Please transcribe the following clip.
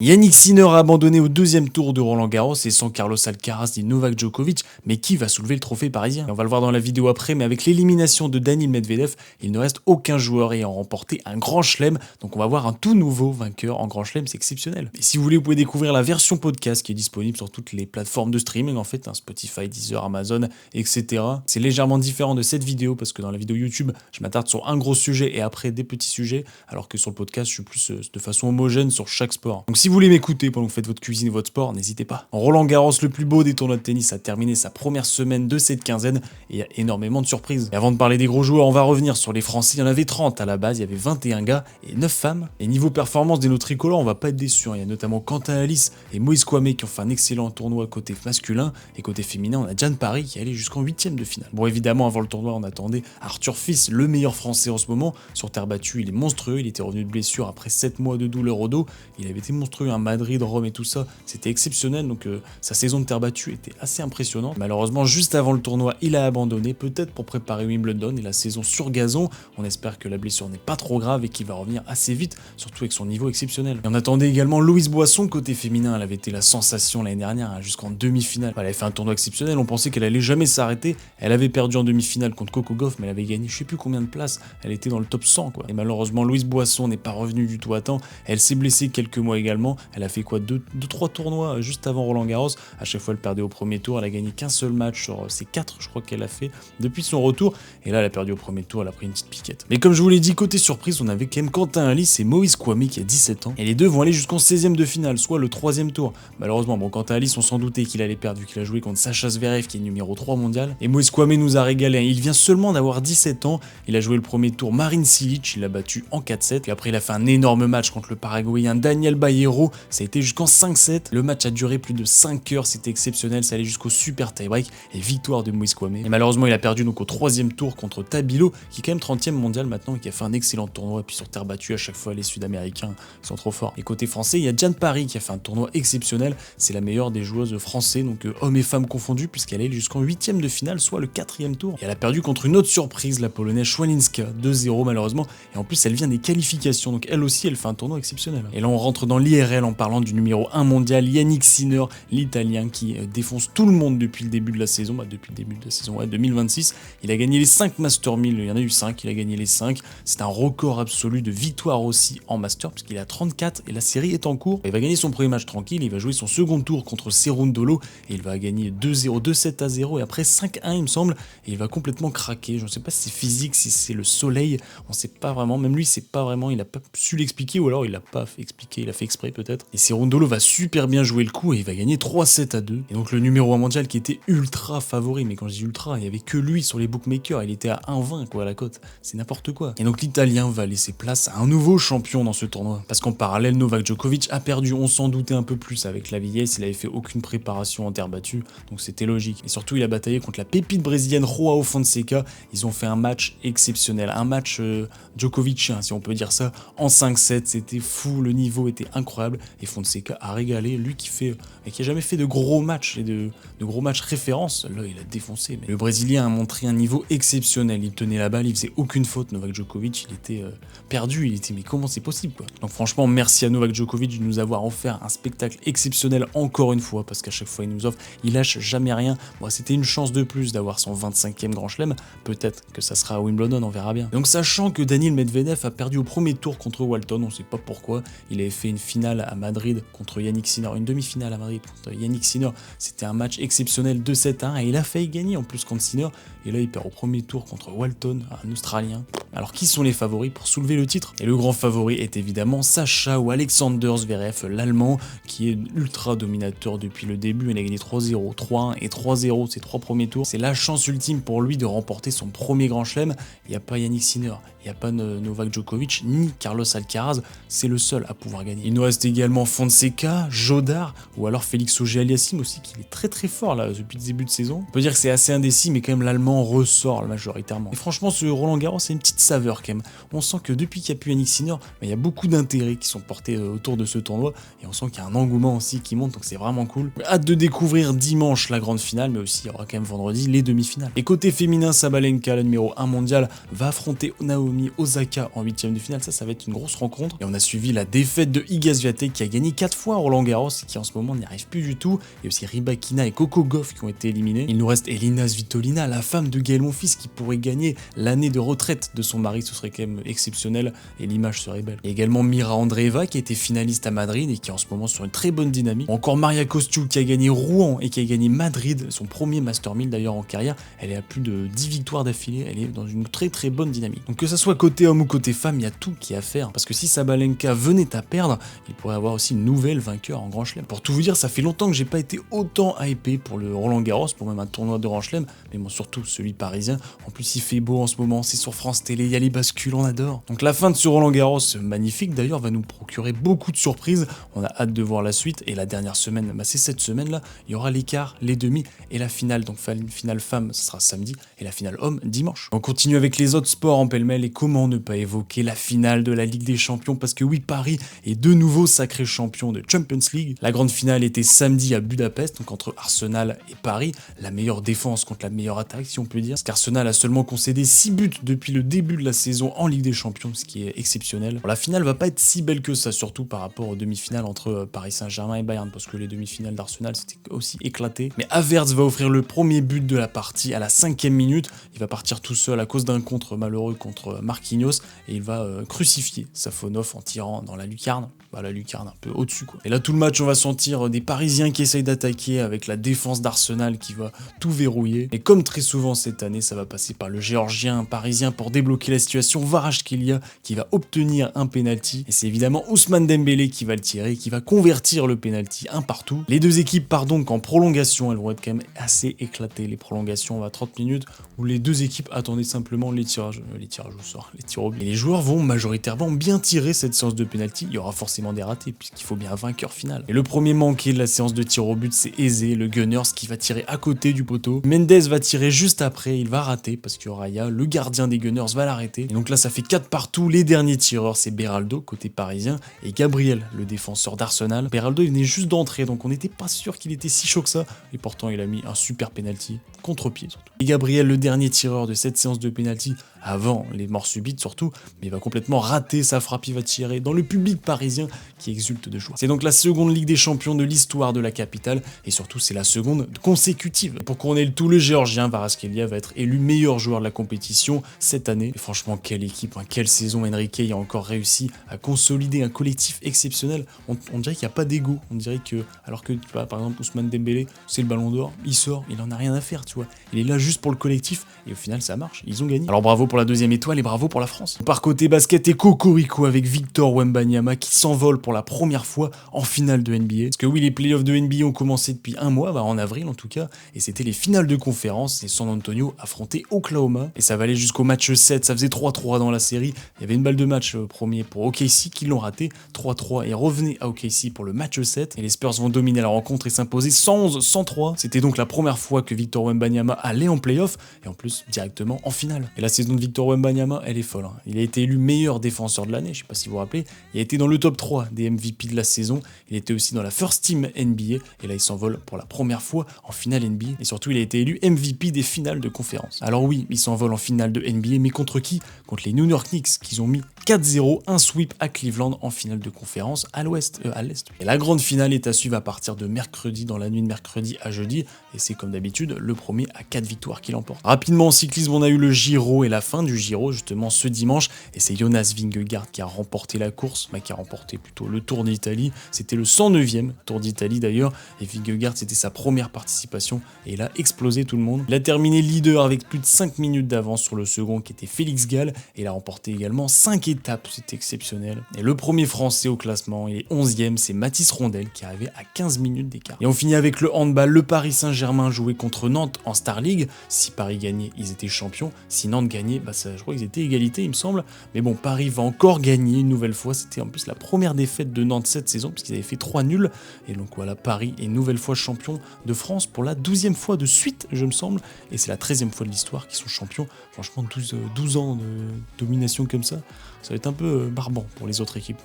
Yannick Sinner a abandonné au deuxième tour de Roland Garros et sans Carlos Alcaraz ni Novak Djokovic, mais qui va soulever le trophée parisien? Et on va le voir dans la vidéo après, mais avec l'élimination de Daniil Medvedev, il ne reste aucun joueur ayant remporté un grand chelem, donc on va voir un tout nouveau vainqueur en grand chelem, c'est exceptionnel. Et si vous voulez, vous pouvez découvrir la version podcast qui est disponible sur toutes les plateformes de streaming en fait, Spotify, Deezer, Amazon, etc. C'est légèrement différent de cette vidéo parce que dans la vidéo YouTube, je m'attarde sur un gros sujet et après des petits sujets, alors que sur le podcast, je suis plus de façon homogène sur chaque sport. Donc si vous voulez m'écouter pendant que vous faites votre cuisine ou votre sport, n'hésitez pas. En Roland Garros, le plus beau des tournois de tennis, a terminé sa première semaine de cette quinzaine et il y a énormément de surprises. Et avant de parler des gros joueurs, on va revenir sur les Français. Il y en avait 30 à la base, il y avait 21 gars et 9 femmes. Et niveau performance des nos tricolores, on va pas être déçus. Il y a notamment Quentin Halys et Moïse Kouamé qui ont fait un excellent tournoi côté masculin et côté féminin, on a Diane Paris qui est allé jusqu'en 8ème de finale. Bon, évidemment, avant le tournoi, on attendait Arthur Fils, le meilleur Français en ce moment. Sur terre battue, il est monstrueux. Il était revenu de blessure après 7 mois de douleur au dos. Il avait été monstrueux, Madrid, Rome et tout ça, c'était exceptionnel, donc sa saison de terre battue était assez impressionnante. Malheureusement, juste avant le tournoi, il a abandonné, peut-être pour préparer Wimbledon et la saison sur gazon. On espère que la blessure n'est pas trop grave et qu'il va revenir assez vite, surtout avec son niveau exceptionnel. Et on attendait également Louise Boisson, côté féminin, elle avait été la sensation l'année dernière, jusqu'en demi-finale. Elle avait fait un tournoi exceptionnel, on pensait qu'elle allait jamais s'arrêter. Elle avait perdu en demi-finale contre Coco Gauff, mais elle avait gagné je sais plus combien de places, elle était dans le top 100 quoi. Et malheureusement, Louise Boisson n'est pas revenue du tout à temps, elle s'est blessée quelques mois également, elle a fait quoi, 2-3 tournois juste avant Roland Garros. À chaque fois elle perdait au premier tour, elle a gagné qu'un seul match sur ces 4 je crois qu'elle a fait depuis son retour, et là elle a perdu au premier tour, elle a pris une petite piquette. Mais comme je vous l'ai dit, côté surprise, on avait quand même Quentin Halys et Moïse Kouamé qui a 17 ans, et les deux vont aller jusqu'en 16ème de finale, soit le 3ème tour. Malheureusement, bon, Quentin Halys on s'en doutait qu'il allait perdre vu qu'il a joué contre Sacha Zverev qui est numéro 3 mondial, et Moïse Kouamé nous a régalé, il vient seulement d'avoir 17 ans, il a joué le premier tour Marin Cilic, il l'a battu en 4-7, puis après il a fait un énorme match contre le Paraguayen Daniel Baierro, ça a été jusqu'en 5-7, le match a duré plus de 5 heures, c'était exceptionnel, ça allait jusqu'au super tie-break et victoire de Moïse Kouamé. Et malheureusement, il a perdu donc au 3ème tour contre Tabilo, qui est quand même 30ème mondial maintenant et qui a fait un excellent tournoi. Et puis sur terre battue, à chaque fois, les Sud-Américains sont trop forts. Et côté français, il y a Diane Paris qui a fait un tournoi exceptionnel. C'est la meilleure des joueuses français, donc hommes et femmes confondus, puisqu'elle est jusqu'en 8ème de finale, soit le 4ème tour. Et elle a perdu contre une autre surprise, la polonaise Schwalinska, 2-0 malheureusement. Et en plus, elle vient des qualifications, donc elle aussi, elle fait un tournoi exceptionnel. Et là, on rentre dans l'IRL en parlant du numéro 1 mondial, Yannick Sinner, l'Italien qui défonce tout le monde depuis le début de la saison, depuis le début de la saison 2026. Il a gagné les 5 Master 1000, il y en a eu 5, il a gagné les 5. C'est un record absolu de victoire aussi en Master, puisqu'il a 34 et la série est en cours. Il va gagner son premier match tranquille, il va jouer son second tour contre Cerundolo et il va gagner 2-0, 2-7-0 et après 5-1 il me semble, et il va complètement craquer. Je ne sais pas si c'est physique, si c'est le soleil, on ne sait pas vraiment, même lui c'est pas vraiment, il n'a pas su l'expliquer ou alors il l'a pas expliqué, il a fait exprès peut-être. Et Cerundolo va super bien jouer le coup et il va gagner 3-7-2. Et donc le numéro 1 mondial qui était ultra favori, mais quand je dis ultra, il y avait que lui sur les bookmakers, il était à 1,20 quoi à la cote, c'est n'importe quoi. Et donc l'Italien va laisser place à un nouveau champion dans ce tournoi, parce qu'en parallèle Novak Djokovic a perdu, on s'en doutait un peu plus avec la vieillesse, il avait fait aucune préparation en terre battue, donc c'était logique. Et surtout il a bataillé contre la pépite brésilienne Joao Fonseca, ils ont fait un match exceptionnel, un match Djokovicien si on peut dire ça, en 5-7, c'était fou, le niveau était incroyable, et Fonseca a régalé, lui qui a jamais fait de gros matchs et de gros matchs référence, là il a défoncé. Mais le Brésilien a montré un niveau exceptionnel, il tenait la balle, il faisait aucune faute. Novak Djokovic, il était perdu, il était mais comment c'est possible quoi. Donc franchement, merci à Novak Djokovic de nous avoir offert un spectacle exceptionnel encore une fois, parce qu'à chaque fois il nous offre, il lâche jamais rien. Bon, c'était une chance de plus d'avoir son 25e grand chelem, peut-être que ça sera à Wimbledon, on verra bien. Donc sachant que Daniil Medvedev a perdu au premier tour contre Walton, on sait pas pourquoi, il avait fait une finale à Madrid contre Yannick Sinner, une demi-finale à Madrid contre Yannick Sinner, c'était un match exceptionnel 2-7-1 et il a failli gagner en plus contre Sinner, et là il perd au premier tour contre Walton, un Australien. Alors qui sont les favoris pour soulever le titre? Et le grand favori est évidemment Sacha ou Alexander Zverev, l'Allemand, qui est ultra dominateur depuis le début. Il a gagné 3-0, 3-1 et 3-0 ses 3 premiers tours. C'est la chance ultime pour lui de remporter son premier grand chelem. Il n'y a pas Yannick Sinner, il n'y a pas Novak Djokovic, ni Carlos Alcaraz, c'est le seul à pouvoir gagner. Il nous reste également Fonseca, Jodar, ou alors Félix Auger-Aliassime aussi, qui est très très fort là depuis le début de saison. On peut dire que c'est assez indécis, mais quand même l'Allemand ressort majoritairement. Et franchement, ce Roland Garros, c'est une petite petite saveur quand même. On sent que depuis qu'il n'y a plus Yannick Sinner, il y a beaucoup d'intérêts qui sont portés autour de ce tournoi, et on sent qu'il y a un engouement aussi qui monte, donc c'est vraiment cool. Hâte de découvrir dimanche la grande finale, mais aussi il y aura quand même vendredi les demi-finales. Et côté féminin, Sabalenka, la numéro 1 mondiale, va affronter Naomi Osaka en 8ème de finale. Ça va être une grosse rencontre. Et on a suivi la défaite de Iga Swiatek qui a gagné 4 fois à Roland Garros et qui en ce moment n'y arrive plus du tout. Il y a aussi Rybakina et Coco Gauff qui ont été éliminés. Il nous reste Elina Svitolina, la femme de Gaël Monfils, qui pourrait gagner l'année de retraite de son mari. Ce serait quand même exceptionnel et l'image serait belle. Et également Mira Andreeva qui a été finaliste à Madrid et qui est en ce moment sur une très bonne dynamique. Encore Maria Kostiuk qui a gagné Rouen et qui a gagné Madrid, son premier Master 1000 d'ailleurs en carrière. Elle est à plus de 10 victoires d'affilée, elle est dans une très très bonne dynamique. Donc que ça soit côté homme ou côté femme, il y a tout qui est à faire. Parce que si Sabalenka venait à perdre, il pourrait avoir aussi une nouvelle vainqueur en Grand Chelem. Pour tout vous dire, ça fait longtemps que j'ai pas été autant hypé pour le Roland Garros, pour même un tournoi de Grand Chelem, mais bon, surtout celui parisien. En plus, il fait beau en ce moment, c'est sur France Télé, il y a les bascules, on adore. Donc la fin de ce Roland Garros, magnifique d'ailleurs, va nous procurer beaucoup de surprises. On a hâte de voir la suite. Et la dernière semaine, c'est cette semaine-là, il y aura les quarts, les demi et la finale. Donc finale femme, ce sera samedi, et la finale homme dimanche. On continue avec les autres sports en pêle-mêle, et comment ne pas évoquer la finale de la Ligue des Champions, parce que oui, Paris est de nouveau sacré champion de Champions League. La grande finale était samedi à Budapest, donc entre Arsenal et Paris, la meilleure défense contre la meilleure attaque, si on peut dire, parce qu'Arsenal a seulement concédé 6 buts depuis le début de la saison en Ligue des Champions, ce qui est exceptionnel. Alors, la finale va pas être si belle que ça, surtout par rapport aux demi-finales entre Paris Saint-Germain et Bayern, parce que les demi-finales d'Arsenal c'était aussi éclaté. Mais Havertz va offrir le premier but de la partie à la 5e minute. Il va partir tout seul à cause d'un contre malheureux contre Marquinhos, et il va crucifier Safonov en tirant dans la lucarne. La lucarne un peu au-dessus quoi. Et là tout le match on va sentir des Parisiens qui essayent d'attaquer avec la défense d'Arsenal qui va tout verrouiller. Et comme très souvent cette année, ça va passer par le Géorgien parisien pour débloquer la situation, Kvaratskhelia qui va obtenir un penalty. Et c'est évidemment Ousmane Dembélé qui va le tirer, qui va convertir le penalty un partout. Les deux équipes partent donc en prolongation, elles vont être quand même assez éclatées. Les prolongations, on va à 30 minutes où les deux équipes attendaient simplement les tirages au sort, les tirs au but. Et les joueurs vont majoritairement bien tirer cette séance de penalty. Il y aura forcément des ratés puisqu'il faut bien un vainqueur final. Et le premier manqué de la séance de tir au but, c'est Eze, le Gunners, qui va tirer à côté du poteau. Mendes va tirer juste après, il va rater parce que Raya, le gardien des Gunners, va l'arrêter. Et donc là, ça fait 4 partout. Les derniers tireurs, c'est Beraldo, côté parisien, et Gabriel, le défenseur d'Arsenal. Beraldo, il venait juste d'entrer, donc on n'était pas sûr qu'il était si chaud que ça. Et pourtant, il a mis un super penalty, contre-pied surtout. Et Gabriel, le dernier tireur de cette séance de penalty, avant les morts subites surtout, mais il va complètement rater sa frappe, il va tirer dans le public parisien qui exulte de joie. C'est donc la seconde Ligue des Champions de l'histoire de la capitale, et surtout c'est la seconde consécutive. Pour couronner le tout, le Géorgien Kvaratskhelia va être élu meilleur joueur de la compétition cette année. Et franchement, quelle équipe, quelle saison. Enrique a encore réussi à consolider un collectif exceptionnel. On dirait qu'il n'y a pas d'ego, on dirait que, alors que tu vois, par exemple Ousmane Dembélé, c'est le ballon d'or, il sort, il en a rien à faire, tu vois. Il est là juste pour le collectif, et au final ça marche, ils ont gagné. Alors bravo pour la deuxième étoile et bravo pour la France. Par côté basket et cocorico avec Victor Wembanyama qui s'envole pour la première fois en finale de NBA. Parce que oui, les playoffs de NBA ont commencé depuis un mois, en avril en tout cas, et c'était les finales de conférence, et San Antonio affrontait Oklahoma, et ça va aller jusqu'au match 7, ça faisait 3-3 dans la série. Il y avait une balle de match premier pour OKC qui l'ont raté, 3-3, et revenait à OKC pour le match 7, et les Spurs vont dominer la rencontre et s'imposer 111-103. C'était donc la première fois que Victor Wembanyama allait en playoff, et en plus directement en finale. Et la saison de Victor Wembanyama, elle est folle. Il a été élu meilleur défenseur de l'année, je sais pas si vous vous rappelez, il a été dans le top 3 des MVP de la saison, il était aussi dans la First Team NBA, et là il s'envole pour la première fois en finale NBA, et surtout il a été élu MVP des finales de conférence. Alors oui, il s'envole en finale de NBA, mais contre qui? Contre les New York Knicks, qu'ils ont mis 4-0, un sweep à Cleveland en finale de conférence à l'est. Et la grande finale est à suivre à partir de mercredi, dans la nuit de mercredi à jeudi, et c'est comme d'habitude le premier à 4 victoires qui l'emporte. Rapidement en cyclisme, on a eu le Giro et la fin du Giro justement ce dimanche, et c'est Jonas Vingegaard qui a remporté la course, qui a remporté plutôt le Tour d'Italie. C'était le 109e Tour d'Italie d'ailleurs, et Vingegaard c'était sa première participation, et il a explosé tout le monde. Il a terminé leader avec plus de 5 minutes d'avance sur le second qui était Félix Gall, et il a remporté également 5 étapes, c'était exceptionnel. Et le premier français au classement, il est 11e, c'est Mathis Rondel qui arrivait à 15 minutes d'écart. Et on finit avec le handball, le Paris Saint-Germain jouait contre Nantes en Star League. Si Paris gagnait, ils étaient champions. Si Nantes gagnait, gagné. Bah, ça, je crois qu'ils étaient égalité, il me semble. Mais bon, Paris va encore gagner une nouvelle fois. C'était en plus la première défaite de Nantes cette saison, puisqu'ils avaient fait 3 nuls. Et donc voilà, Paris est une nouvelle fois champion de France pour la 12e fois de suite, je me semble. Et c'est la 13e fois de l'histoire qu'ils sont champions. Franchement, 12 ans de domination comme ça va être un peu barbant pour les autres équipes.